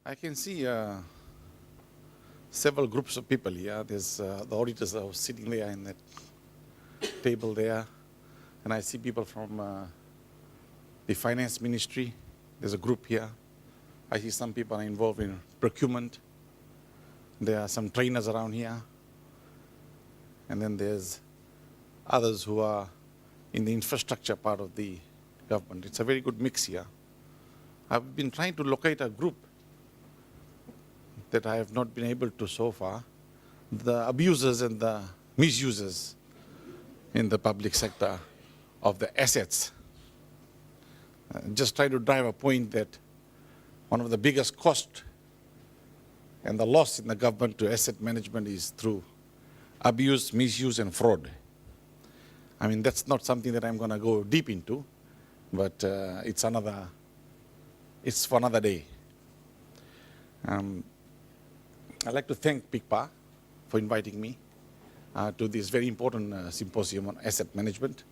I can see several groups of people here. There's the auditors are sitting there in that table there. And I see people from the finance ministry. There's a group here. I see some people are involved in procurement. There are some trainers around here. And then there's others who are in the infrastructure part of the government. It's a very good mix here. I've been trying to locate a group that I have not been able to so far, the abusers and the misusers in the public sector of the assets. Just try to drive a point that one of the biggest cost and the loss in the government to asset management is through abuse, misuse, and fraud. I mean, that's not something that I'm going to go deep into, but it's for another day. I'd like to thank PICPA for inviting me to this very important symposium on asset management.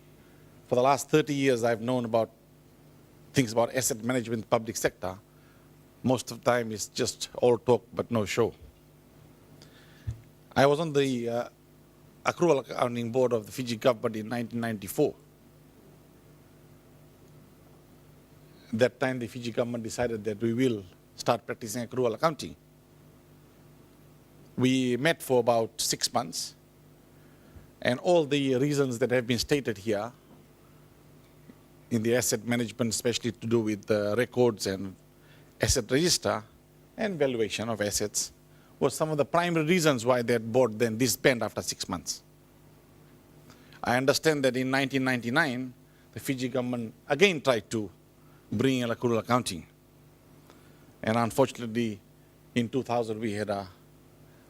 For the last 30 years, I've known about things about asset management in the public sector. Most of the time, it's just all talk but no show. I was on the accrual accounting board of the Fiji government in 1994. That time, the Fiji government decided that we will start practicing accrual accounting. We met for about 6 months, and all the reasons that have been stated here in the asset management, especially to do with the records and asset register and valuation of assets, were some of the primary reasons why that board then disbanded after 6 months. I understand that in 1999, the Fiji government again tried to bring in accrual accounting. And unfortunately, in 2000, we had a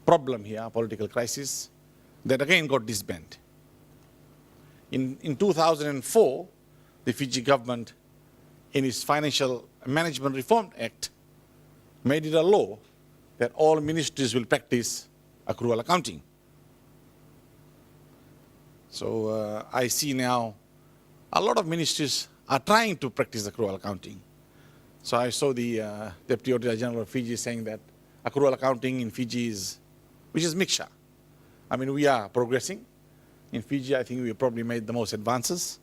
problem here, a political crisis, that again got disbanded. In 2004, the Fiji government, in its Financial Management Reform Act, made it a law that all ministries will practice accrual accounting. So I see now a lot of ministries are trying to practice accrual accounting. So I saw the Deputy Auditor General of Fiji saying that accrual accounting in Fiji which is mixture. I mean, we are progressing. In Fiji, I think we probably made the most advances.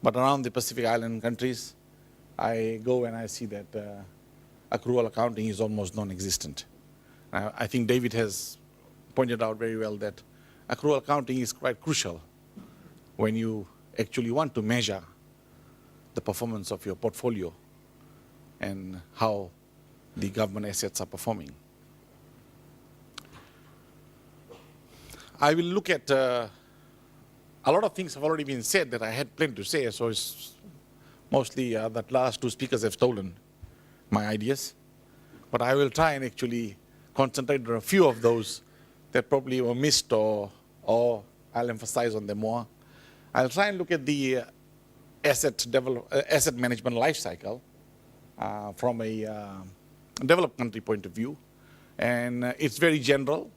But around the Pacific Island countries, I go and I see that accrual accounting is almost non-existent. I think David has pointed out very well that accrual accounting is quite crucial when you actually want to measure the performance of your portfolio and how the government assets are performing. I will look at a lot of things have already been said that I had planned to say, so it's mostly that last two speakers have stolen my ideas. But I will try and actually concentrate on a few of those that probably were missed, or I'll emphasize on them more. I'll try and look at the asset management life cycle from a developed country point of view. And it's very general.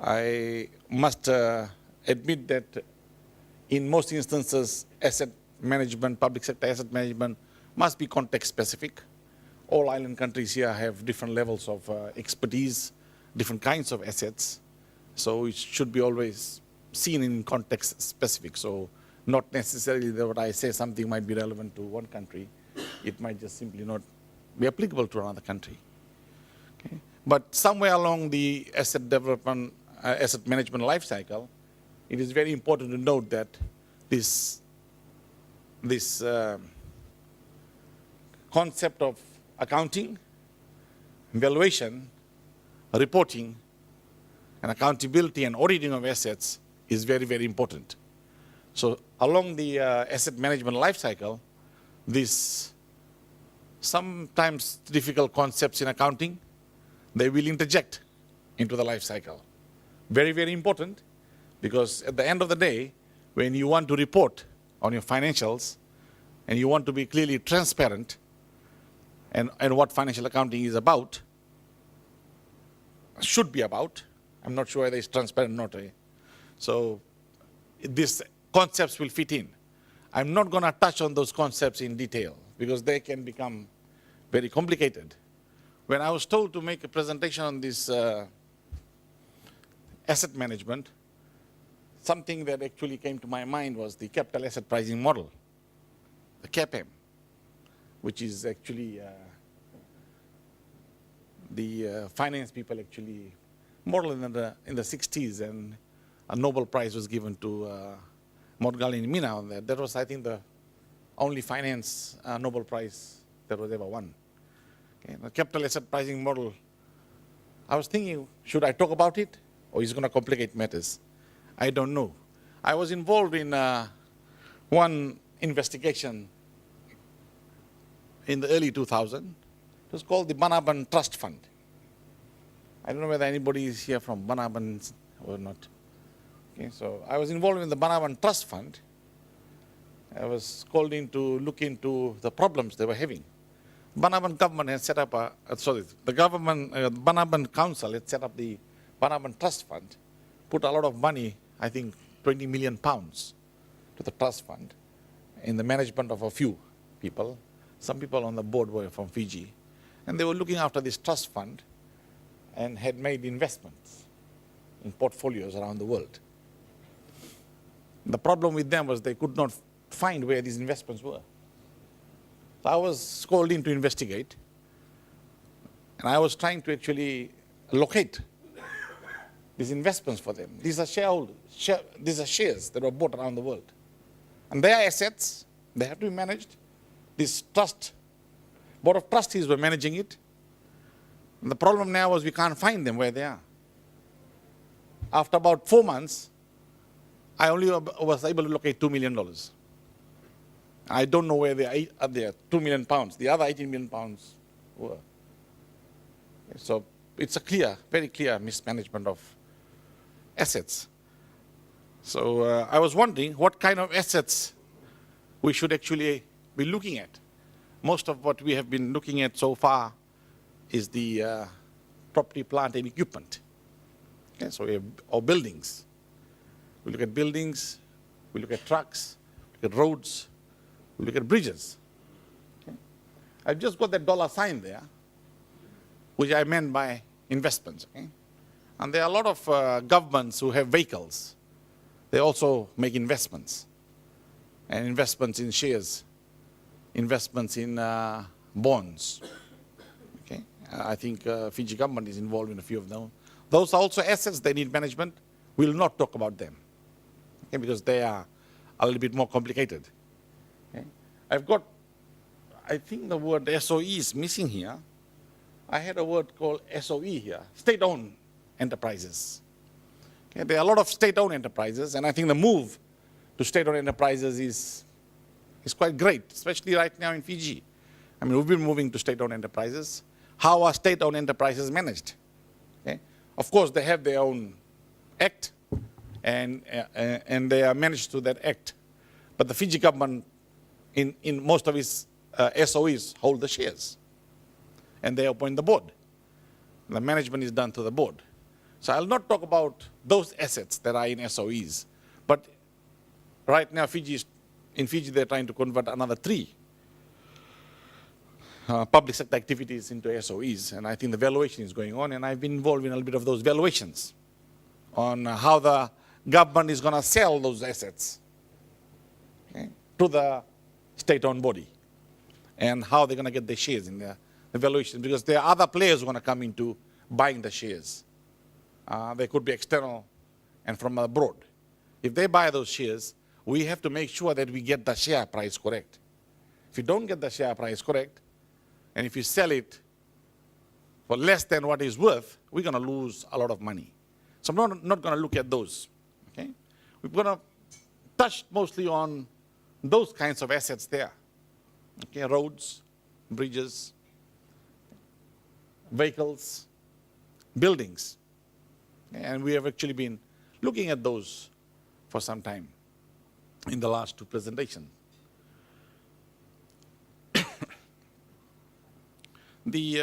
I must admit that in most instances, asset management, public sector asset management must be context specific. All island countries here have different levels of expertise, different kinds of assets. So it should be always seen in context specific. So not necessarily that what I say something might be relevant to one country. It might just simply not be applicable to another country. Okay? But somewhere along the asset management life cycle, it is very important to note that this concept of accounting, valuation, reporting, and accountability and auditing of assets is very, very important. So along the asset management life cycle, these sometimes difficult concepts in accounting, they will interject into the life cycle. Very, very important, because at the end of the day, when you want to report on your financials and you want to be clearly transparent and what financial accounting is about, should be about, I'm not sure whether it's transparent or not. So these concepts will fit in. I'm not going to touch on those concepts in detail because they can become very complicated. when I was told to make a presentation on this asset management, something that actually came to my mind was the capital asset pricing model, the CAPM, which is actually the finance people actually modeled in the 60s, and a Nobel Prize was given to Morgali and Mina on that. That was, I think, the only finance Nobel Prize that was ever won. Okay. The capital asset pricing model, I was thinking, should I talk about it, or is it going to complicate matters? I don't know. I was involved in one investigation in the early 2000s. It was called the Banaban Trust Fund. I don't know whether anybody is here from Banaban or not. Okay, so I was involved in the Banaban Trust Fund. I was called in to look into the problems they were having. Banaban government had set up the government, Banaban Council had set up the Banaban Trust Fund, put a lot of money, I think 20 million pounds to the trust fund in the management of a few people. Some people on the board were from Fiji. And they were looking after this trust fund and had made investments in portfolios around the world. The problem with them was they could not find where these investments were. So I was called in to investigate, and I was trying to actually locate these investments for them. These are these are shares that were bought around the world. And they are assets, they have to be managed. This board of trustees were managing it. And the problem now was we can't find them where they are. After about 4 months, I only was able to locate $2 million. I don't know where they are there, 2 million pounds. The other 18 million pounds were. So it's a very clear mismanagement of assets. So I was wondering what kind of assets we should actually be looking at. Most of what we have been looking at so far is the property, plant, and equipment. Okay, so we have our buildings. We look at buildings, we look at trucks, we look at roads, we look at bridges. Okay. I've just got that $sign there, which I meant by investments. Okay. And there are a lot of governments who have vehicles. They also make investments, and investments in shares, investments in bonds. Okay. I think Fiji government is involved in a few of them. Those are also assets, they need management. We'll not talk about them, okay, because they are a little bit more complicated. Okay. I think the word SOE is missing here. I had a word called SOE here, state-owned enterprises. Okay. There are a lot of state-owned enterprises, and I think the move to state-owned enterprises is quite great, especially right now in Fiji. I mean, we've been moving to state-owned enterprises. How are state-owned enterprises managed? Okay. Of course, they have their own act, and they are managed through that act. But the Fiji government, in most of its SOEs, hold the shares, and they appoint the board. The management is done through the board. So I'll not talk about those assets that are in SOEs, but right now in Fiji they're trying to convert another 3 public sector activities into SOEs, and I think the valuation is going on, and I've been involved in a little bit of those valuations on how the government is going to sell those assets, okay, to the state-owned body, and how they're going to get the shares in the valuation, because there are other players who are going to come into buying the shares. They could be external and from abroad. If they buy those shares, we have to make sure that we get the share price correct. If you don't get the share price correct, and if you sell it for less than what it's worth, we're going to lose a lot of money. So I'm not going to look at those. Okay? We're going to touch mostly on those kinds of assets there. Okay? Roads, bridges, vehicles, buildings. And we have actually been looking at those for some time in the last 2 presentations. The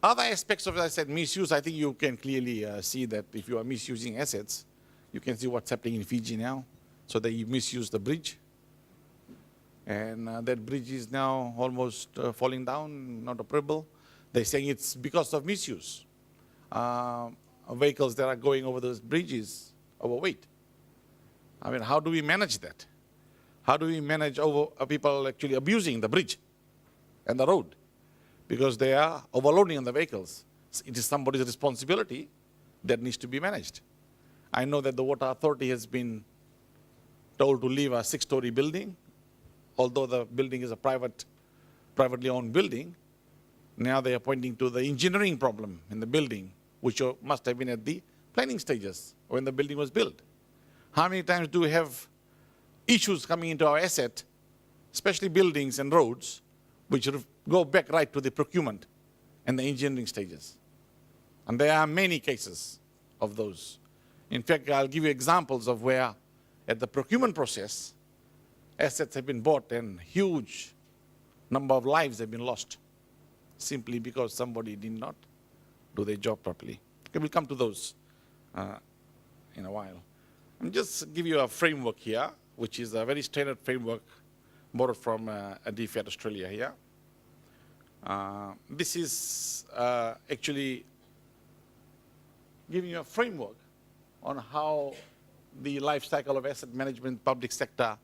other aspects of, as I said, misuse, I think you can clearly see that if you are misusing assets, you can see what's happening in Fiji now. So they misuse the bridge. And that bridge is now almost falling down, not operable. They're saying it's because of misuse. Vehicles that are going over those bridges overweight. I mean, how do we manage that? How do we manage people actually abusing the bridge and the road? Because they are overloading on the vehicles. It is somebody's responsibility that needs to be managed. I know that the Water Authority has been told to leave a 6-story building, although the building is a privately owned building. Now they are pointing to the engineering problem in the building, which must have been at the planning stages when the building was built. How many times do we have issues coming into our asset, especially buildings and roads, which go back right to the procurement and the engineering stages? And there are many cases of those. In fact, I'll give you examples of where at the procurement process, assets have been bought and huge number of lives have been lost simply because somebody did not do their job properly. Okay, we'll come to those in a while. I'll just give you a framework here, which is a very standard framework borrowed from DFAT Australia here. This is actually giving you a framework on how the life cycle of asset management, public sector,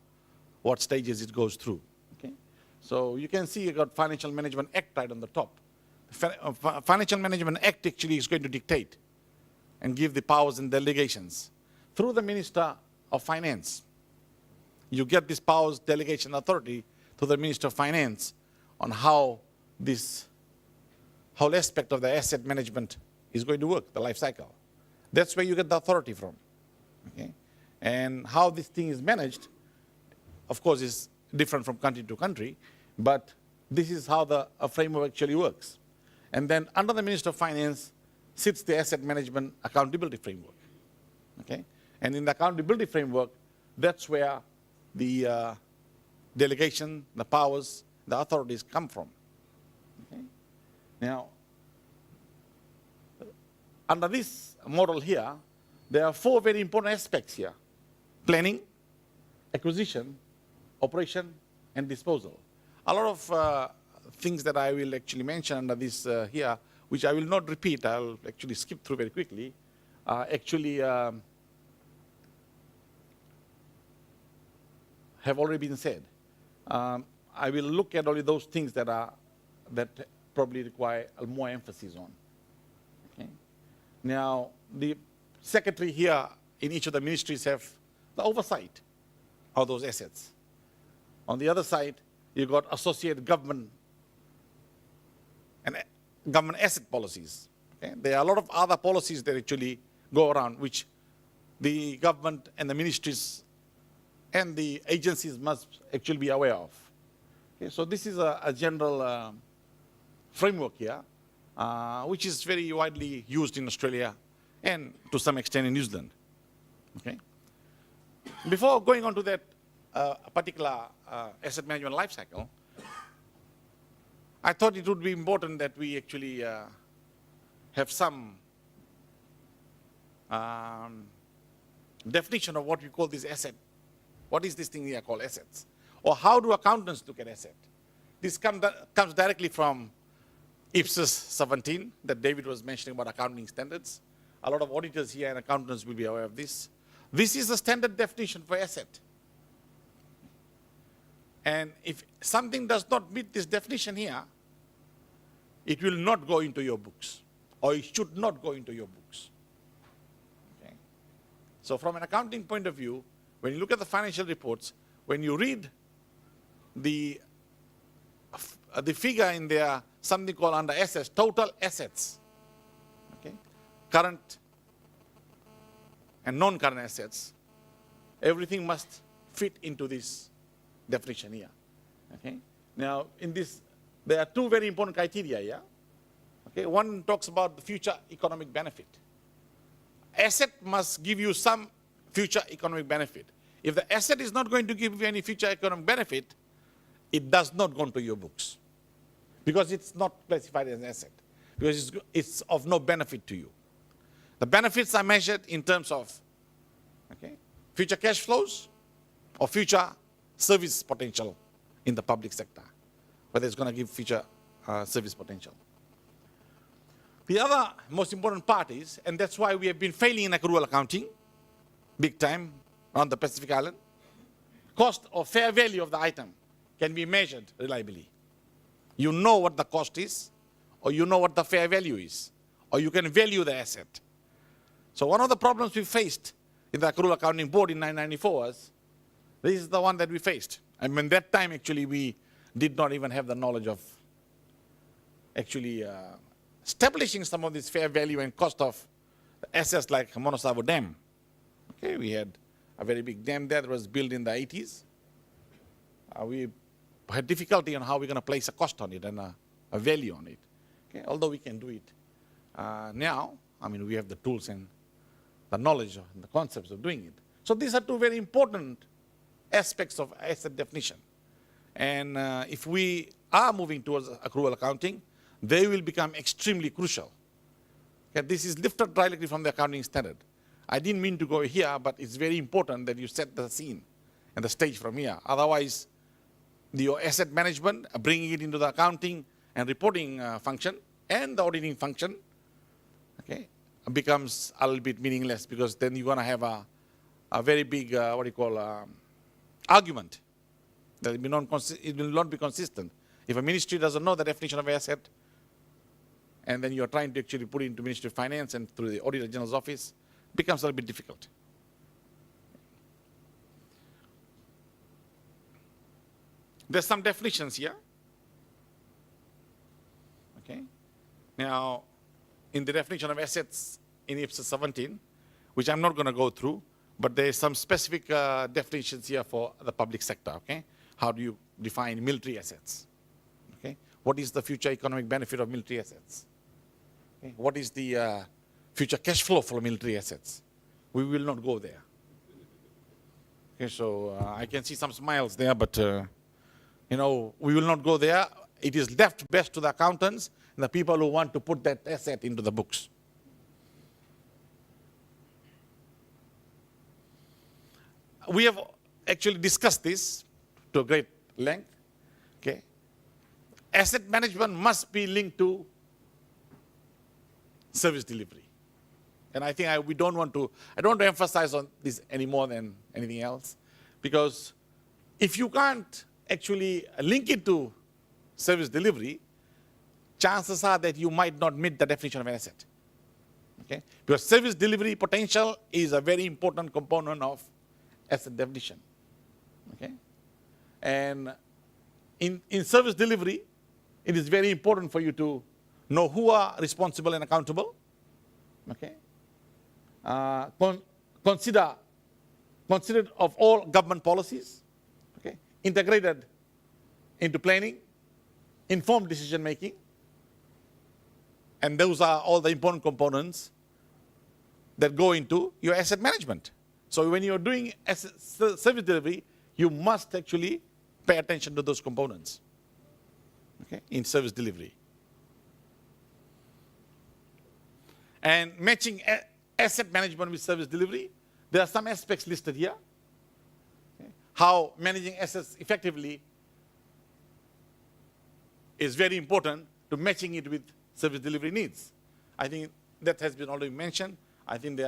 what stages it goes through. Okay? So you can see you got Financial Management Act right on the top. The Financial Management Act actually is going to dictate and give the powers and delegations through the Minister of Finance. You get this powers, delegation, authority to the Minister of Finance on how this whole aspect of the asset management is going to work, the life cycle. That's where you get the authority from. Okay? And how this thing is managed, of course, is different from country to country, but this is how the framework actually works. And then under the Minister of Finance sits the Asset Management Accountability Framework. Okay? And in the accountability framework, that's where the delegation, the powers, the authorities come from. Okay? Now, under this model here, there are 4 very important aspects here: planning, acquisition, operation, and disposal. A lot of things that I will actually mention under this here, which I will not repeat, I'll actually skip through very quickly, actually have already been said. I will look at only those things that probably require more emphasis on. Okay? Now, the secretary here in each of the ministries have the oversight of those assets. On the other side, you've got associated government and government asset policies. Okay? There are a lot of other policies that actually go around, which the government and the ministries and the agencies must actually be aware of. Okay? So this is a general framework here, which is very widely used in Australia and to some extent in New Zealand. Okay? Before going on to that particular asset management life cycle, I thought it would be important that we actually have some definition of what we call this asset. What is this thing here called assets? Or how do accountants look at asset? This comes directly from IPSAS 17 that David was mentioning about accounting standards. A lot of auditors here and accountants will be aware of this. This is the standard definition for asset. And if something does not meet this definition here, it will not go into your books, or it should not go into your books. Okay? So from an accounting point of view, when you look at the financial reports, when you read the figure in there, something called under assets, total assets, okay? Current and non-current assets, everything must fit into this definition here. Okay? Now, in this, there are 2 very important criteria here. Okay? One talks about the future economic benefit. Asset must give you some future economic benefit. If the asset is not going to give you any future economic benefit, it does not go into your books, because it's not classified as an asset, because it's of no benefit to you. The benefits are measured in terms of future cash flows or future service potential in the public sector, whether it's going to give future service potential. The other most important part is, and that's why we have been failing in accrual accounting, big time, on the Pacific Island, cost or fair value of the item can be measured reliably. You know what the cost is, or you know what the fair value is, or you can value the asset. So one of the problems we faced in the accrual accounting board in 1994 was, this is the one that we faced. And when that time actually we did not even have the knowledge of actually establishing some of this fair value and cost of assets like Monosavo Dam. Okay, we had a very big dam there that was built in the 80s. We had difficulty on how we're going to place a cost on it and a value on it. Okay, although we can do it now, I mean, we have the tools and the knowledge and the concepts of doing it. So these are two very important aspects of asset definition. And if we are moving towards accrual accounting, they will become extremely crucial. Okay, this is lifted directly from the accounting standard. I didn't mean to go here, but it's very important that you set the scene and the stage from here. Otherwise, your asset management, bringing it into the accounting and reporting function and the auditing function, okay, becomes a little bit meaningless, because then you're going to have a very big, argument that it will not be consistent. If a ministry doesn't know the definition of asset, and then you're trying to actually put it into Ministry of Finance and through the Auditor General's office, it becomes a little bit difficult. There's some definitions here. Okay. Now, in the definition of assets in IPSA 17, which I'm not going to go through, but there's some specific definitions here for the public sector. Okay. How do you define military assets? Okay. What is the future economic benefit of military assets? Okay. What is the future cash flow for military assets? We will not go there. Okay, so I can see some smiles there, but you know, we will not go there. It is left best to the accountants and the people who want to put that asset into the books. We have actually discussed this to a great length. Okay, asset management must be linked to service delivery. And I think I don't want to emphasize on this any more than anything else, because if you can't actually link it to service delivery, chances are that you might not meet the definition of an asset. Okay? Because service delivery potential is a very important component of asset definition. Okay? And in service delivery, it is very important for you to know who are responsible and accountable. Okay? Considered of all government policies, okay, integrated into planning, informed decision making, and those are all the important components that go into your asset management. So when you're doing service delivery, you must actually pay attention to those components, okay, in service delivery. And matching asset management with service delivery, there are some aspects listed here. Okay. How managing assets effectively is very important to matching it with service delivery needs. I think that has been already mentioned. I think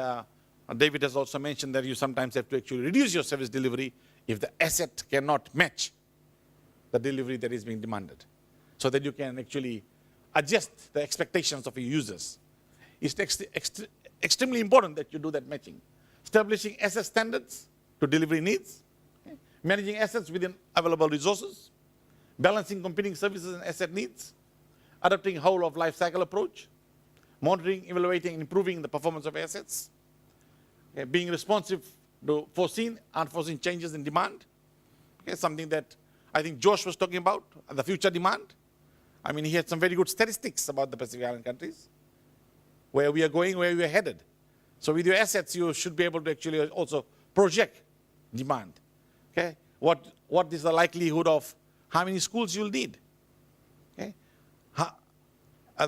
David has also mentioned that you sometimes have to actually reduce your service delivery if the asset cannot match the delivery that is being demanded, so that you can actually adjust the expectations of your users. It's extremely important that you do that matching. Establishing asset standards to delivery needs, okay, managing assets within available resources, balancing competing services and asset needs, adopting whole of life cycle approach, monitoring, evaluating, and improving the performance of assets, okay, being responsive to foreseen, unforeseen changes in demand, okay, something that I think Josh was talking about, the future demand. I mean, he had some very good statistics about the Pacific Island countries, where we are going, where we are headed. So with your assets, you should be able to actually also project demand. Okay? What is the likelihood of how many schools you'll need? Okay?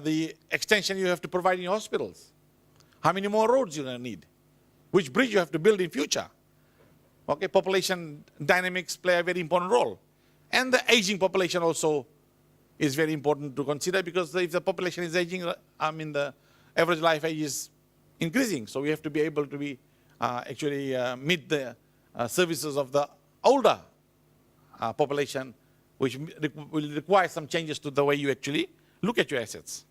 The extension you have to provide in your hospitals. How many more roads you're going to need? Which bridge you have to build in future? Okay, population dynamics play a very important role. And the aging population also is very important to consider, because if the population is aging, the average life age is increasing. So we have to be able to be meet the services of the older population, which will require some changes to the way you actually look at your assets.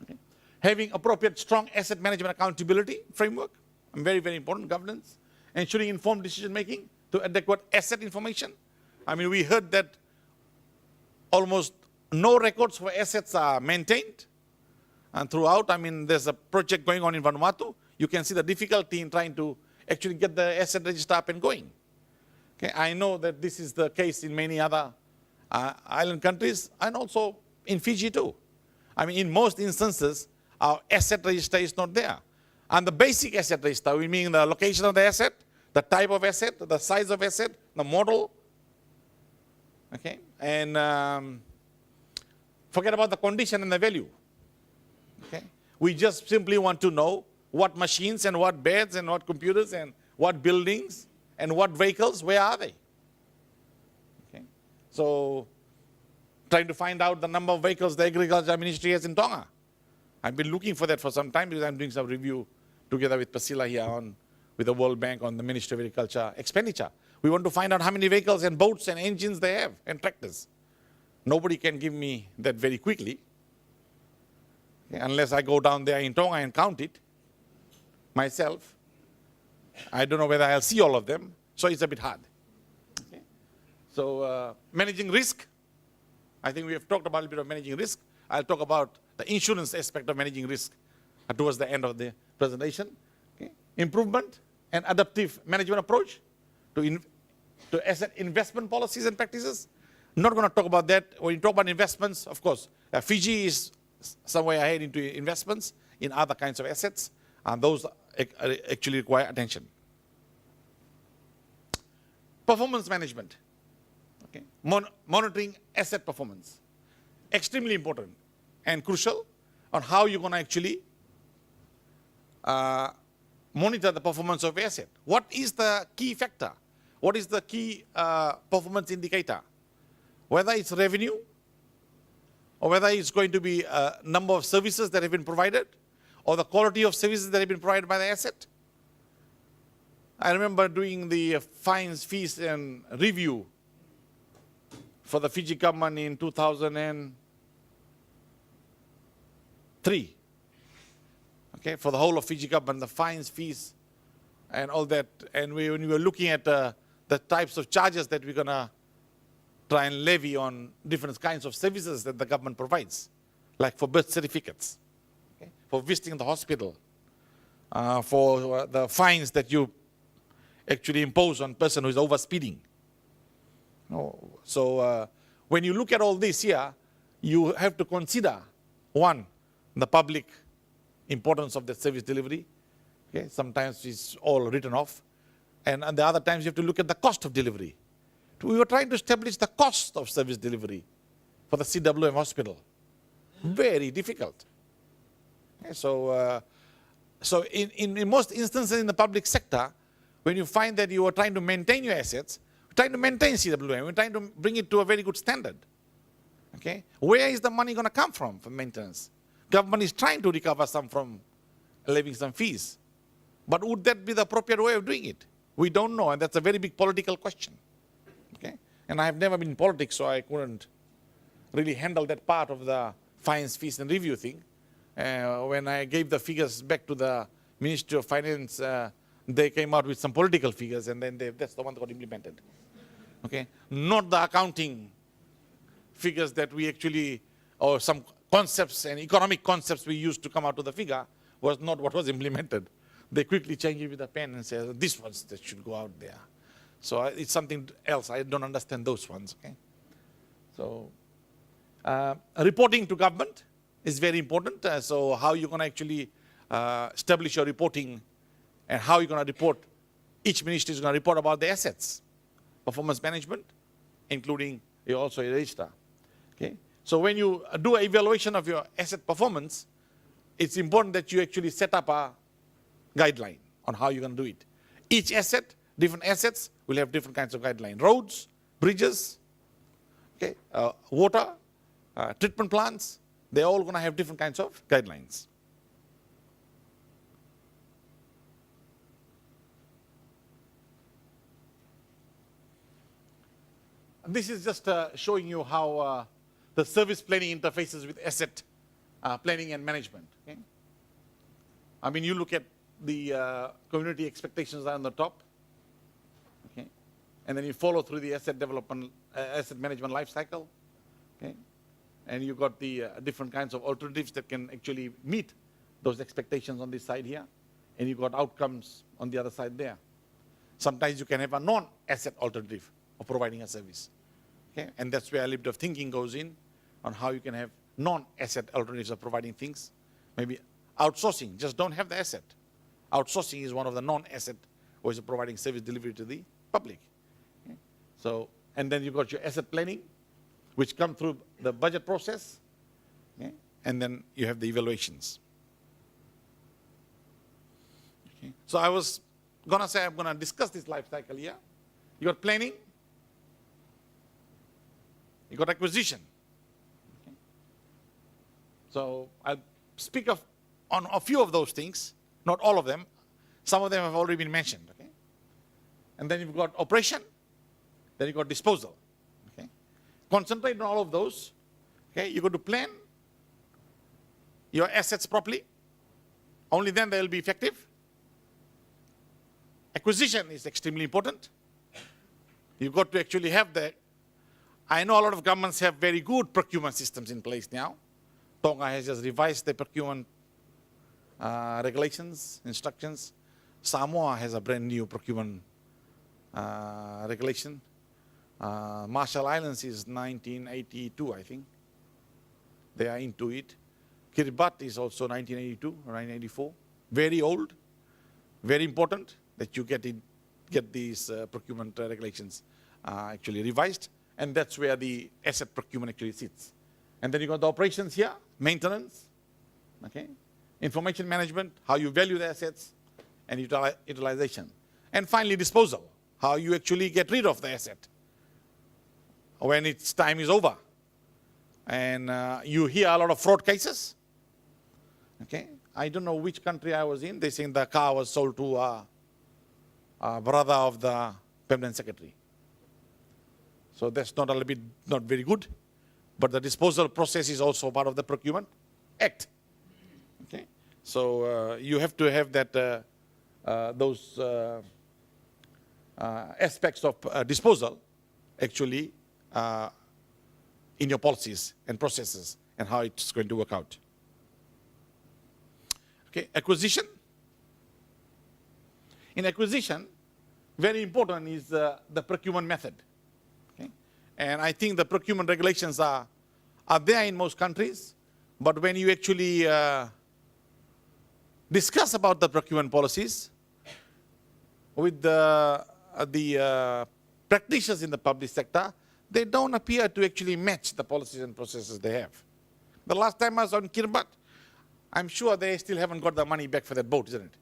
Okay. Having appropriate strong asset management accountability framework, very, very important. Governance, ensuring informed decision making to adequate asset information. We heard that almost no records for assets are maintained. And throughout, there's a project going on in Vanuatu. You can see the difficulty in trying to actually get the asset register up and going. Okay, I know that this is the case in many other island countries, and also in Fiji too. In most instances, our asset register is not there. And the basic asset register, we mean the location of the asset, the type of asset, the size of asset, the model. Okay, and forget about the condition and the value. Okay, we just simply want to know what machines and what beds and what computers and what buildings and what vehicles, where are they? Okay, so trying to find out the number of vehicles the Agriculture Ministry has in Tonga. I've been looking for that for some time, because I'm doing some review together with Pasila here with the World Bank on the Ministry of Agriculture expenditure. We want to find out how many vehicles and boats and engines they have and tractors. Nobody can give me that very quickly, okay, unless I go down there in Tonga and count it myself. I don't know whether I'll see all of them, so it's a bit hard. Okay. So managing risk. I think we have talked about a bit of managing risk. I'll talk about the insurance aspect of managing risk towards the end of the presentation. Okay. Improvement and adaptive management approach to asset investment policies and practices. Not going to talk about that. When you talk about investments, of course, Fiji is somewhere ahead into investments in other kinds of assets, and those actually require attention. Performance management. Okay. Monitoring asset performance. Extremely important and crucial on how you're going to actually monitor the performance of asset. What is the key factor? What is the key performance indicator? Whether it's revenue, or whether it's going to be a number of services that have been provided, or the quality of services that have been provided by the asset. I remember doing the fines, fees, and review for the Fiji government in 2003. Okay, for the whole of Fiji government, the fines, fees, and all that. And when we were looking at the types of charges that we're going to try and levy on different kinds of services that the government provides, like for birth certificates, okay, for visiting the hospital, for the fines that you actually impose on a person who is over speeding. So when you look at all this here, you have to consider, one, the public importance of the service delivery. Okay, sometimes it's all written off. And the other times you have to look at the cost of delivery. We were trying to establish the cost of service delivery for the CWM hospital. Very difficult. Okay, so in most instances in the public sector, when you find that you are trying to maintain your assets, we're trying to maintain CWM, we're trying to bring it to a very good standard. Okay? Where is the money going to come from for maintenance? Government is trying to recover some from levying some fees. But would that be the appropriate way of doing it? We don't know, and that's a very big political question. Okay? And I have never been in politics, so I couldn't really handle that part of the fines, fees, and review thing. When I gave the figures back to the Ministry of Finance, they came out with some political figures, and then that's the one that got implemented. Okay? Not the accounting figures that we actually, or some concepts and economic concepts we used to come out to the figure, was not what was implemented. They quickly change it with a pen and say, this one's that should go out there. So it's something else. I don't understand those ones. Okay? So reporting to government is very important. So how you're going to actually establish your reporting, and how you're going to report. Each ministry is going to report about the assets, performance management, including also a register. Okay? So when you do an evaluation of your asset performance, it's important that you actually set up a guideline on how you're going to do it. Each asset, different assets, will have different kinds of guidelines. Roads, bridges, Okay, water, treatment plants, they're all going to have different kinds of guidelines. This is just showing you how the service planning interfaces with asset planning and management. Okay? I mean, you look at the community expectations are on the top, okay? And then you follow through the asset development, asset management life cycle, okay? And you got the different kinds of alternatives that can actually meet those expectations on this side here, and you got outcomes on the other side there. Sometimes you can have a non-asset alternative of providing a service, okay? And that's where a little bit of thinking goes in on how you can have non-asset alternatives of providing things. Maybe outsourcing, just don't have the asset. Outsourcing is one of the non-asset ways of providing service delivery to the public. Okay? So, and then you've got your asset planning, which come through the budget process, okay? And then you have the evaluations. Okay? So I was gonna say I'm gonna discuss this life cycle here. You got planning, you got acquisition. Okay? So I'll speak on a few of those things, not all of them. Some of them have already been mentioned. Okay? And then you've got operation, then you've got disposal. Okay? Concentrate on all of those. Okay? You've got to plan your assets properly. Only then they will be effective. Acquisition is extremely important. You've got to actually have the, I know a lot of governments have very good procurement systems in place now. Tonga has just revised the procurement regulations, instructions. Samoa has a brand new procurement regulation. Marshall Islands is 1982, I think. They are into it. Kiribati is also 1982 or 1984. Very old, very important that you get these procurement regulations actually revised. And that's where the asset procurement actually sits. And then you got the operations here, maintenance, okay? Information management, how you value the assets, and utilization. And finally, disposal, how you actually get rid of the asset when its time is over. And you hear a lot of fraud cases. Okay, I don't know which country I was in. They saying the car was sold to a brother of the permanent secretary. So that's not a little bit not very good. But the disposal process is also part of the procurement act. Okay, so you have to have that those aspects of disposal actually in your policies and processes and how it's going to work out. Okay, acquisition. In acquisition, very important is the procurement method. Okay? And I think the procurement regulations are there in most countries, but when you actually discuss about the procurement policies with the practitioners in the public sector, they don't appear to actually match the policies and processes they have. The last time I was on Kiribati, I'm sure they still haven't got the money back for that boat, isn't it?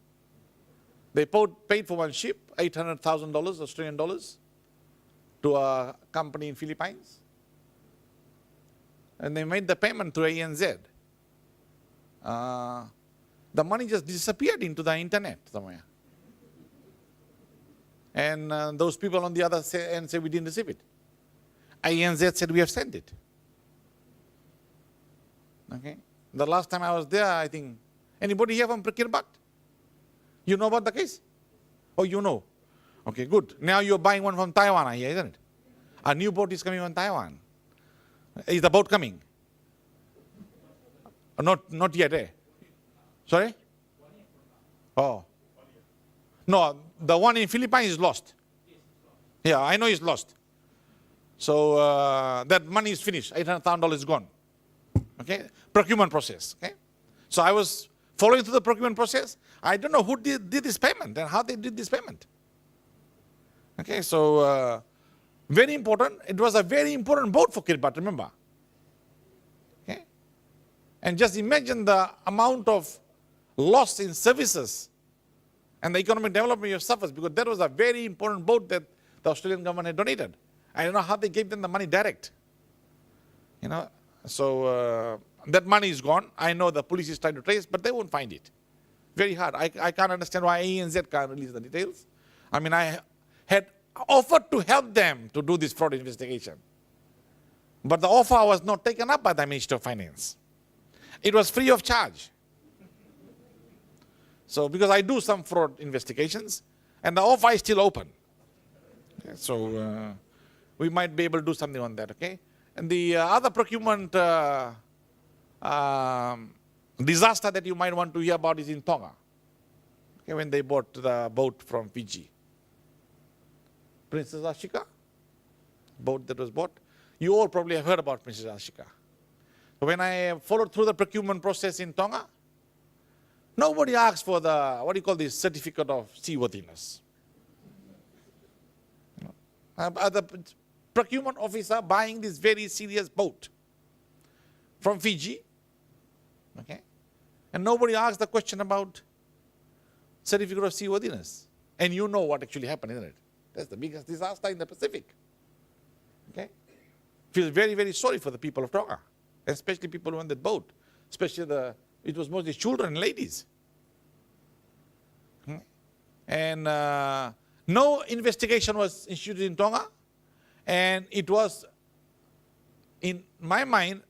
They paid for one ship, $800,000 Australian dollars, to a company in Philippines. And they made the payment to ANZ. The money just disappeared into the internet somewhere. And those people on the other end say we didn't receive it. ANZ said we have sent it. Okay. The last time I was there, I think, anybody here from Kiribati? You know about the case? Oh, you know. Okay, good. Now you're buying one from Taiwan here, isn't it? A new boat is coming from Taiwan. Is the boat coming? Not yet, eh? Sorry? Oh. No, the one in Philippines is lost. Yeah, I know it's lost. So that money is finished. $800,000 is gone. Okay, procurement process. Okay, so I was following through the procurement process. I don't know who did this payment and how they did this payment. Okay, so very important. It was a very important boat for Kiribati, remember. Okay, and just imagine the amount of loss in services and the economic development you have suffered, because that was a very important boat that the Australian government had donated. I don't know how they gave them the money direct. You know, so that money is gone. I know the police is trying to trace, but they won't find it. Very hard. I can't understand why ANZ can't release the details. I mean, I had offered to help them to do this fraud investigation. But the offer was not taken up by the Minister of Finance. It was free of charge. So, because I do some fraud investigations, and the offer is still open. Okay, so, we might be able to do something on that, okay? And the other procurement disaster that you might want to hear about is in Tonga, okay, when they bought the boat from Fiji. Princess Ashika, boat that was bought. You all probably have heard about Princess Ashika. So when I followed through the procurement process in Tonga, nobody asked for the, what do you call this, certificate of seaworthiness. You know, the procurement officer buying this very serious boat from Fiji, okay, and nobody asked the question about certificate of seaworthiness. And you know what actually happened, isn't it? That's the biggest disaster in the Pacific. Okay? Feel very, very sorry for the people of Tonga, especially people on that boat, especially it was mostly children and ladies. Okay? And no investigation was instituted in Tonga, and it was, in my mind,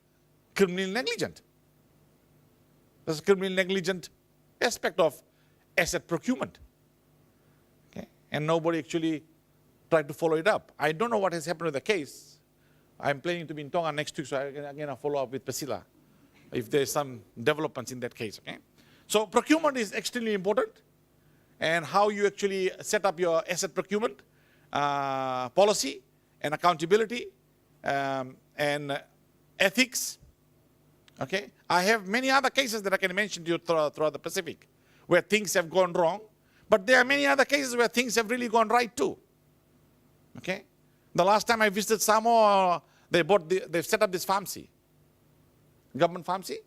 criminally negligent. There's a criminally negligent aspect of asset procurement. Okay? And nobody actually tried to follow it up. I don't know what has happened with the case. I'm planning to be in Tonga next week, so I'll follow up with Priscilla if there's some developments in that case. Okay? So procurement is extremely important, and how you actually set up your asset procurement policy and accountability and ethics. Okay? I have many other cases that I can mention to you throughout the Pacific where things have gone wrong, but there are many other cases where things have really gone right too. Okay? The last time I visited Samoa, they've set up this pharmacy, government pharmacy,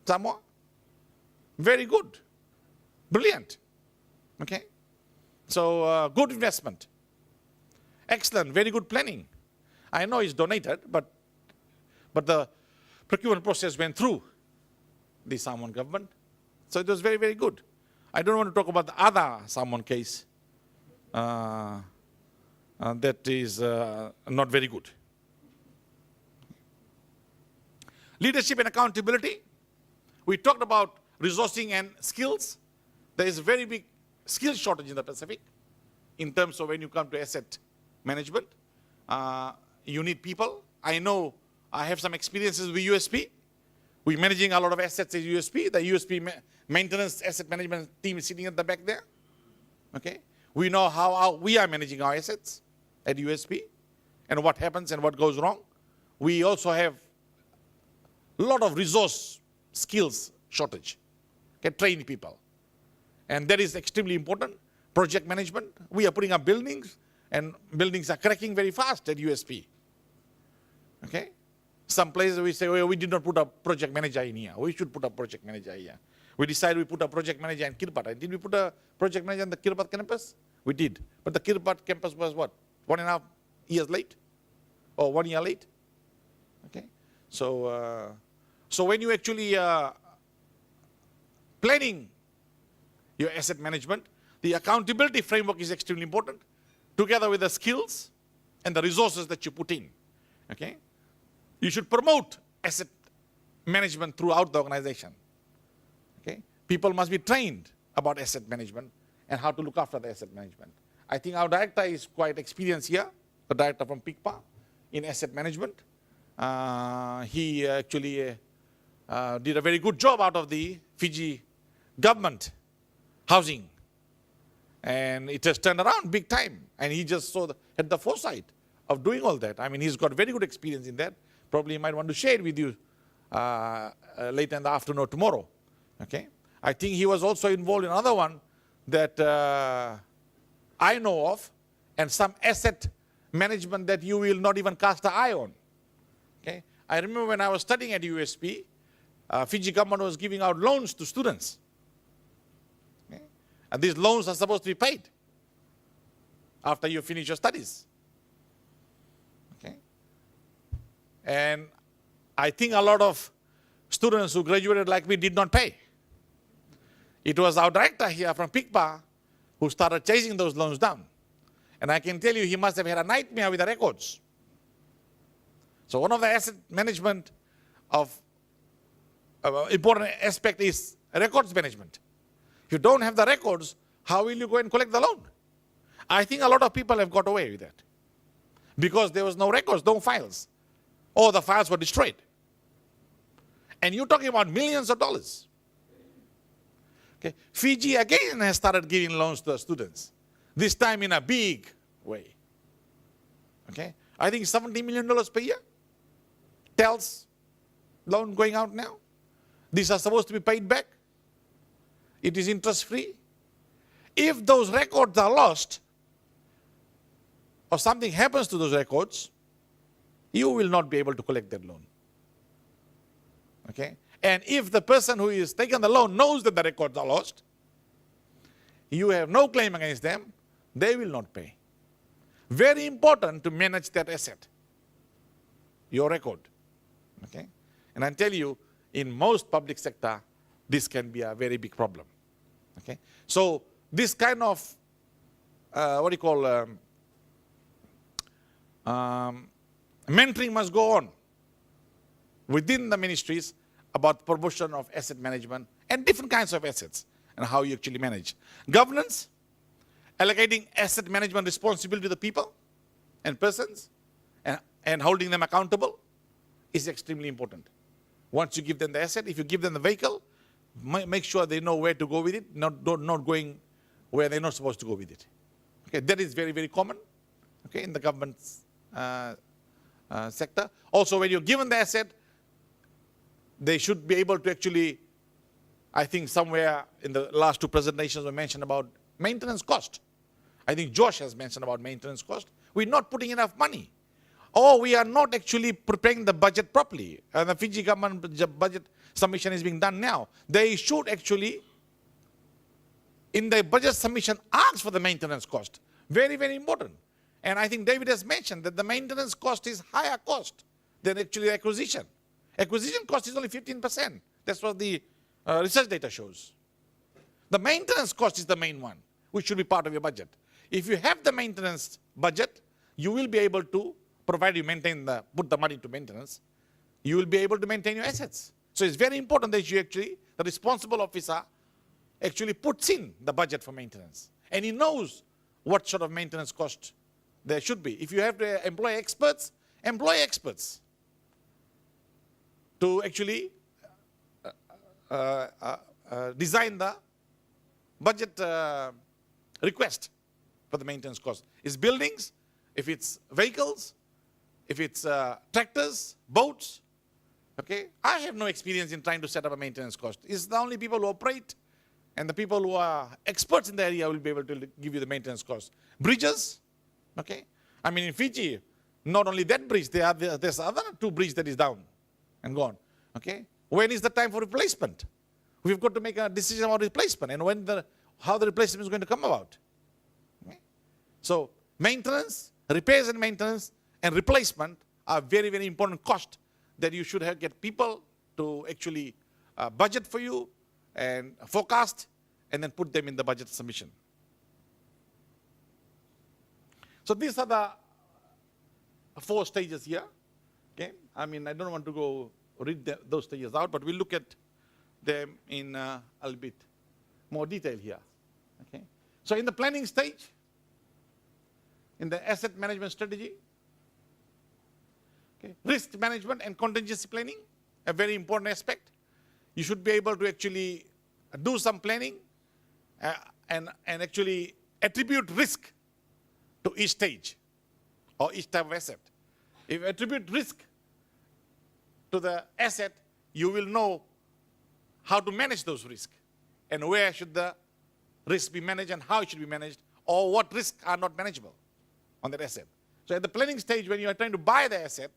Samoa. Very good, brilliant. Okay? So good investment, excellent, very good planning. I know it's donated, but the procurement process went through the Samoan government. So it was very, very good. I don't want to talk about the other Samoan case that is not very good. Leadership and accountability. We talked about resourcing and skills. There is a very big skill shortage in the Pacific in terms of when you come to asset management. You need people. I know I have some experiences with USP. We're managing a lot of assets at USP. The USP maintenance asset management team is sitting at the back there. Okay? We know how we are managing our assets at USP and what happens and what goes wrong. We also have a lot of resource skills shortage. Okay? Train people. And that is extremely important. Project management. We are putting up buildings, and buildings are cracking very fast at USP. Okay? Some places we say, well, we did not put a project manager in here. We should put a project manager here. We decided we put a project manager in Kiribati. Did we put a project manager in the Kiribati campus? We did. But the Kiribati campus was what? 1.5 years late? Or 1 year late? Okay? So, so when you actually planning your asset management, the accountability framework is extremely important, together with the skills and the resources that you put in. Okay? You should promote asset management throughout the organization. Okay? People must be trained about asset management and how to look after the asset management. I think our director is quite experienced here, the director from PICPA, in asset management. He actually did a very good job out of the Fiji government housing. And it has turned around big time. And he just had the foresight of doing all that. I mean, he's got very good experience in that. Probably he might want to share it with you later in the afternoon or tomorrow. Okay? I think he was also involved in another one that I know of, and some asset management that you will not even cast an eye on. Okay? I remember when I was studying at USP, Fiji government was giving out loans to students. Okay? And these loans are supposed to be paid after you finish your studies. Okay? And I think a lot of students who graduated like me did not pay. It was our director here from PICPA who started chasing those loans down. And I can tell you, he must have had a nightmare with the records. So one of the asset management of important aspect is records management. If you don't have the records, how will you go and collect the loan? I think a lot of people have got away with that because there was no records, no files, or the files were destroyed. And you're talking about millions of dollars. Okay. Fiji again has started giving loans to the students, this time in a big way. Okay. I think $70 million per year. TELS loan going out now. These are supposed to be paid back. It is interest free. If those records are lost, or something happens to those records, you will not be able to collect that loan. Okay? And if the person who is taking the loan knows that the records are lost, you have no claim against them, they will not pay. Very important to manage that asset, your record. Okay? And I tell you, in most public sector, this can be a very big problem. Okay? So this kind of, mentoring must go on within the ministries about promotion of asset management and different kinds of assets and how you actually manage. Governance, allocating asset management responsibility to the people and persons and holding them accountable is extremely important. Once you give them the asset, if you give them the vehicle, make sure they know where to go with it, not going where they're not supposed to go with it. Okay, that is very, very common, okay, in the government sector. Also, when you're given the asset, they should be able to actually, I think somewhere in the last two presentations we mentioned about maintenance cost. I think Josh has mentioned about maintenance cost. We're not putting enough money. Or we are not actually preparing the budget properly. And the Fiji government budget submission is being done now. They should actually, in the budget submission, ask for the maintenance cost. Very, very important. And I think David has mentioned that the maintenance cost is higher cost than actually acquisition. Acquisition cost is only 15%. That's what the research data shows. The maintenance cost is the main one, which should be part of your budget. If you have the maintenance budget, you will be able to, provided you put the money to maintenance, you will be able to maintain your assets. So it's very important that you actually, the responsible officer, actually puts in the budget for maintenance. And he knows what sort of maintenance cost there should be. If you have to employ experts to actually design the budget request for the maintenance cost. It's buildings, if it's vehicles, if it's tractors, boats. Okay, I have no experience in trying to set up a maintenance cost. It's the only people who operate and the people who are experts in the area will be able to give you the maintenance cost. Bridges, okay. I mean in Fiji, not only that bridge, there's other two bridges that is down and gone. Okay, when is the time for replacement? We've got to make a decision about replacement and how the replacement is going to come about. Okay? So maintenance, repairs and maintenance and replacement are very, very important cost that you should get people to actually budget for you and forecast and then put them in the budget submission. So these are the 4 stages here. Okay, I mean I don't want to go read those stages out, but we'll look at them in a little bit more detail here. Okay, so in the planning stage, in the asset management strategy, okay, risk management and contingency planning, a very important aspect. You should be able to actually do some planning and actually attribute risk to each stage or each type of asset. If you attribute risk to the asset, you will know how to manage those risks and where should the risk be managed and how it should be managed, or what risks are not manageable on that asset. So at the planning stage, when you are trying to buy the asset,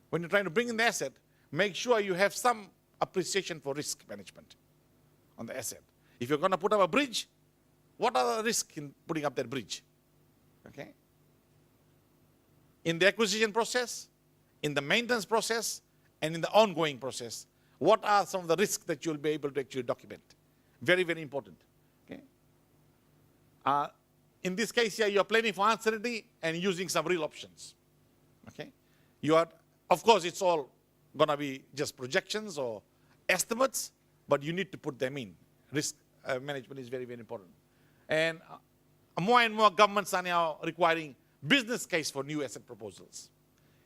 when you're trying to bring in the asset, make sure you have some appreciation for risk management on the asset. If you're going to put up a bridge, what are the risks in putting up that bridge? Okay. In the acquisition process, in the maintenance process, and in the ongoing process, what are some of the risks that you'll be able to actually document? Very, very important. Okay. In this case here, you're planning for uncertainty and using some real options. Okay. You are, of course, it's all going to be just projections or estimates, but you need to put them in. Risk management is very, very important. And more and more governments are now requiring business case for new asset proposals.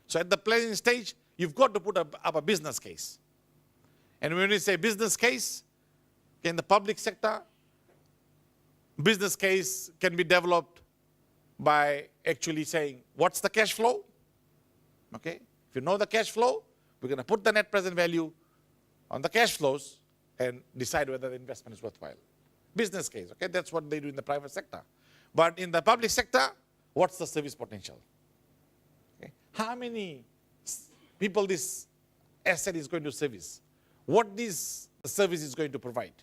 So at the planning stage, you've got to put up a business case. And when we say business case, in the public sector, business case can be developed by actually saying, what's the cash flow? Okay. If you know the cash flow, we're going to put the net present value on the cash flows and decide whether the investment is worthwhile. Business case, okay, that's what they do in the private sector. But in the public sector, what's the service potential? Okay. How many people this asset is going to service? What this service is going to provide?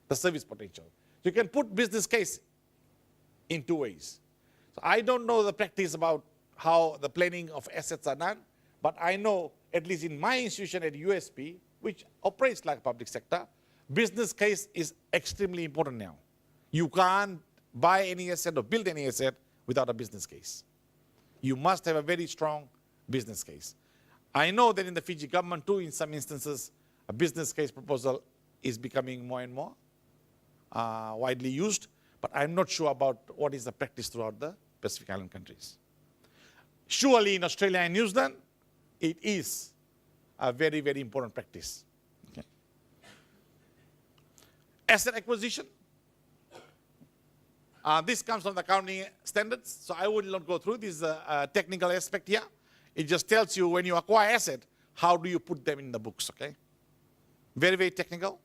The service potential. So you can put business case in two ways. So I don't know the practice about how the planning of assets are done, but I know, at least in my institution at USP, which operates like public sector, business case is extremely important now. You can't buy any asset or build any asset without a business case. You must have a very strong business case. I know that in the Fiji government too, in some instances, a business case proposal is becoming more and more widely used, but I'm not sure about what is the practice throughout the Pacific Island countries. Surely in Australia and New Zealand, it is a very, very important practice. Okay. Asset acquisition. This comes from the accounting standards, so I will not go through this technical aspect here. It just tells you when you acquire asset, how do you put them in the books, okay? Very, very technical.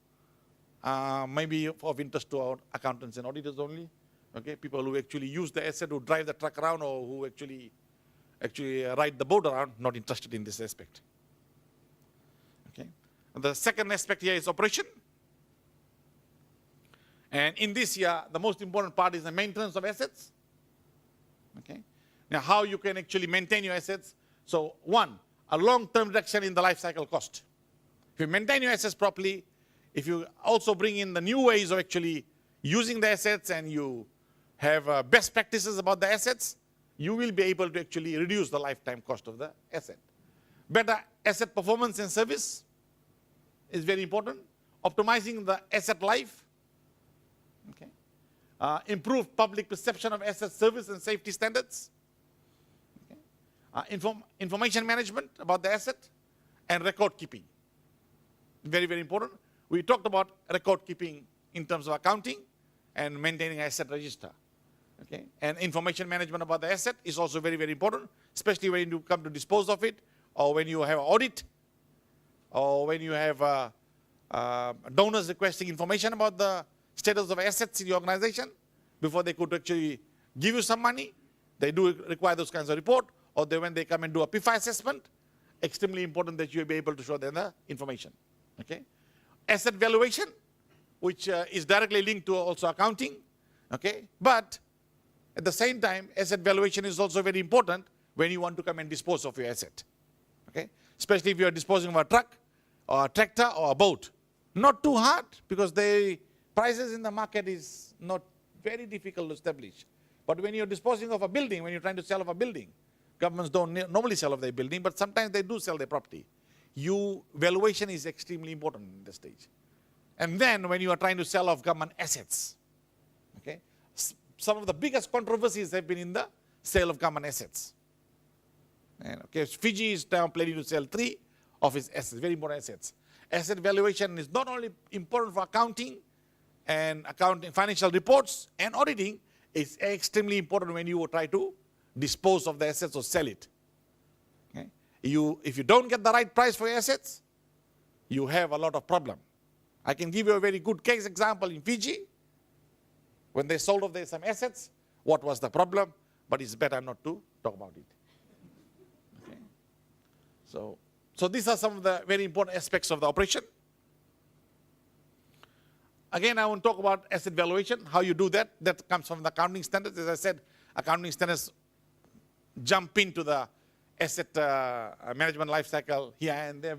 Maybe of interest to our accountants and auditors only. Okay, people who actually use the asset, who drive the truck around, or who actually ride the boat around, not interested in this aspect. Okay. And the second aspect here is operation. And in this year, the most important part is the maintenance of assets. Okay. Now, how you can actually maintain your assets. So, one, a long-term reduction in the life cycle cost. If you maintain your assets properly, if you also bring in the new ways of actually using the assets and you have best practices about the assets, you will be able to actually reduce the lifetime cost of the asset. Better asset performance and service is very important. Optimizing the asset life. Okay. Improve public perception of asset service and safety standards. Okay. Information management about the asset and record keeping. Very, very important. We talked about record keeping in terms of accounting and maintaining asset register. Okay. And information management about the asset is also very, very important, especially when you come to dispose of it, or when you have an audit, or when you have donors requesting information about the status of assets in the organization before they could actually give you some money. They do require those kinds of report, or when they come and do a PIFA assessment, extremely important that you be able to show them the information. Okay. Asset valuation, which is directly linked to also accounting. Okay. But at the same time, asset valuation is also very important when you want to come and dispose of your asset. Okay. Especially if you are disposing of a truck or a tractor or a boat. Not too hard, because the prices in the market is not very difficult to establish. But when you're disposing of a building, when you're trying to sell off a building, governments don't normally sell off their building, but sometimes they do sell their property. Valuation is extremely important in this stage. And then when you are trying to sell off government assets, okay, some of the biggest controversies have been in the sale of government assets. And, okay, Fiji is now planning to sell 3 of its assets, very important assets. Asset valuation is not only important for accounting and financial reports and auditing, it's extremely important when you try to dispose of the assets or sell it. Okay? If you don't get the right price for your assets, you have a lot of problem. I can give you a very good case example in Fiji. When they sold off some assets, what was the problem? But it's better not to talk about it. Okay? So these are some of the very important aspects of the operation. Again, I want to talk about asset valuation, how you do that. That comes from the accounting standards. As I said, accounting standards jump into the asset management life cycle here and there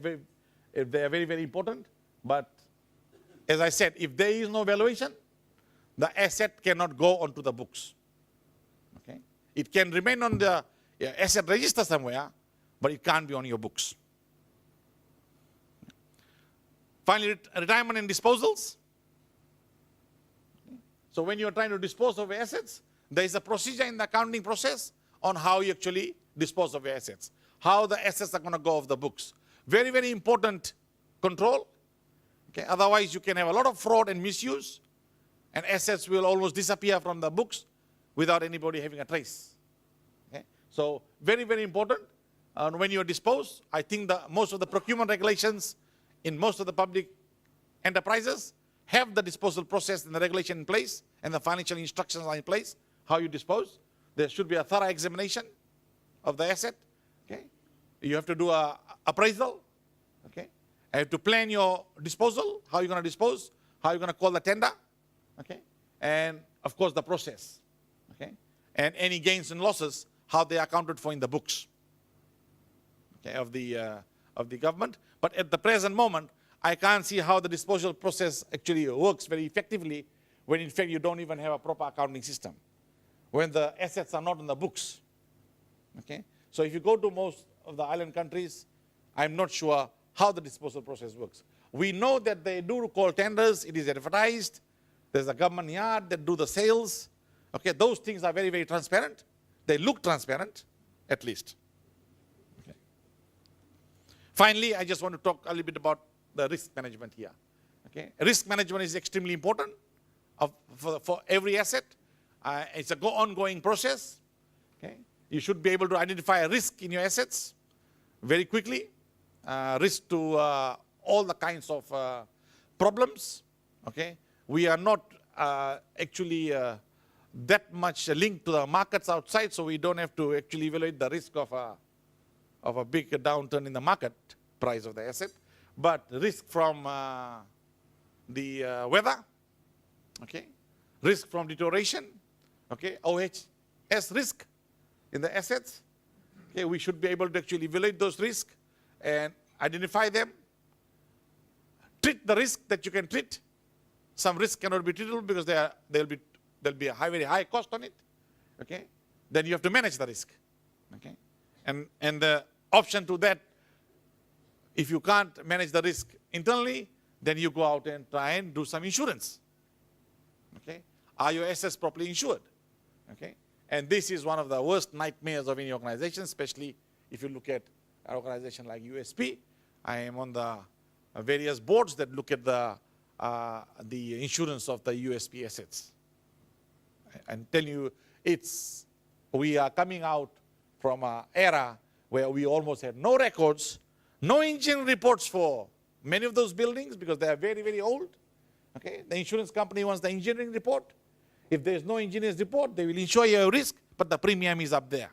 if they are very, very important. But as I said, if there is no valuation, the asset cannot go onto the books. Okay? It can remain on the asset register somewhere, but it can't be on your books. Finally, retirement and disposals. So when you're trying to dispose of assets, there is a procedure in the accounting process on how you actually dispose of your assets, how the assets are going to go off the books. Very, very important control. Okay? Otherwise, you can have a lot of fraud and misuse, and assets will almost disappear from the books without anybody having a trace. Okay? So very, very important. When you dispose, I think most of the procurement regulations in most of the public enterprises have the disposal process and the regulation in place, and the financial instructions are in place, how you dispose. There should be a thorough examination of the asset. Okay? You have to do an appraisal. Okay? You have to plan your disposal, how you're going to dispose, how you're going to call the tender. Okay? And, of course, the process. Okay? And any gains and losses, how they are accounted for in the books, okay, of the government. But at the present moment, I can't see how the disposal process actually works very effectively when in fact you don't even have a proper accounting system, when the assets are not on the books. Okay? So if you go to most of the island countries, I'm not sure how the disposal process works. We know that they do call tenders, it is advertised, there's a government yard that do the sales. Okay? Those things are very, very transparent. They look transparent, at least. Okay. Finally, I just want to talk a little bit about the risk management here. Okay? Risk management is extremely important for every asset. It's an ongoing process. Okay? You should be able to identify a risk in your assets very quickly, risk to all the kinds of problems. Okay? We are not actually that much linked to the markets outside, so we don't have to actually evaluate the risk of a big downturn in the market price of the asset. But risk from the weather, okay, risk from deterioration, okay, OHS risk in the assets. Okay, we should be able to actually evaluate those risks and identify them. Treat the risk that you can treat. Some risk cannot be treatable because there'll be a very high cost on it. Okay, then you have to manage the risk. Okay, and the option to that, if you can't manage the risk internally, then you go out and try and do some insurance. Okay? Are your assets properly insured? Okay? And this is one of the worst nightmares of any organization, especially if you look at an organization like USP. I am on the various boards that look at the insurance of the USP assets. And tell you, we are coming out from an era where we almost had no records, no engineering reports for many of those buildings because they are very, very old. Okay? The insurance company wants the engineering report. If there is no engineer's report, they will insure your risk, but the premium is up there.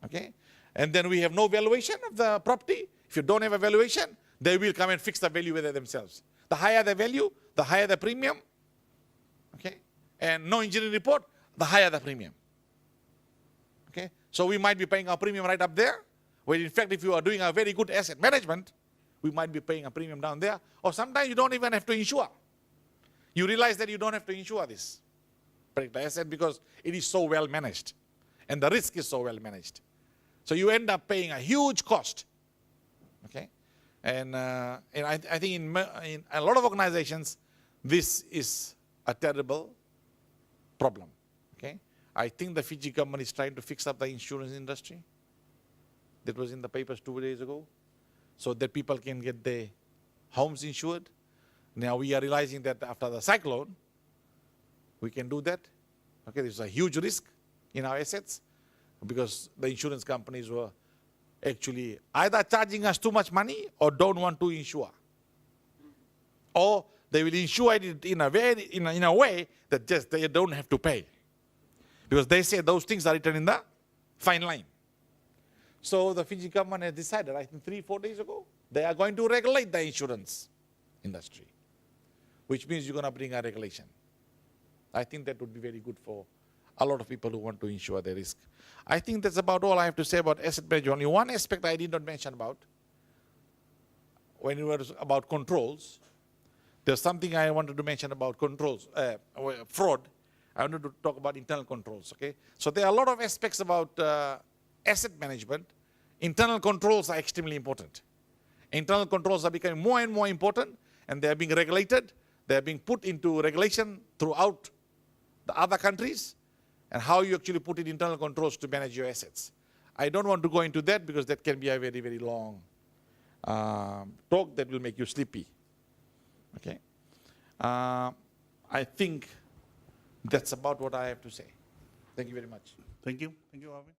Okay? And then we have no valuation of the property. If you don't have a valuation, they will come and fix the value with it themselves. The higher the value, the higher the premium. Okay? And no engineering report, the higher the premium. Okay? So we might be paying our premium right up there, where in fact if you are doing a very good asset management, we might be paying a premium down there. Or sometimes you don't even have to insure. You realize that you don't have to insure this particular asset because it is so well managed. And the risk is so well managed. So you end up paying a huge cost. Okay? And I think in a lot of organizations, this is a terrible problem. Okay? I think the Fiji government is trying to fix up the insurance industry. That was in the papers 2 days ago, so that people can get their homes insured. Now we are realizing that after the cyclone, we can do that. Okay, there's a huge risk in our assets because the insurance companies were actually either charging us too much money or don't want to insure. Or they will insure it in a way that just they don't have to pay. Because they say those things are written in the fine line. So the Fiji government has decided, I think 3-4 days ago, they are going to regulate the insurance industry, which means you're going to bring a regulation. I think that would be very good for a lot of people who want to insure their risk. I think that's about all I have to say about asset management. Only one aspect I did not mention about. when it was about controls, there's something I wanted to mention about controls, fraud. I wanted to talk about internal controls, okay? So there are a lot of aspects about asset management. Internal controls are extremely important. Internal controls are becoming more and more important, and they are being regulated. They are being put into regulation throughout the other countries, and how you actually put in internal controls to manage your assets. I don't want to go into that because that can be a very, very long talk that will make you sleepy. Okay? I think that's about what I have to say. Thank you very much. Thank you. Thank you, Arvind.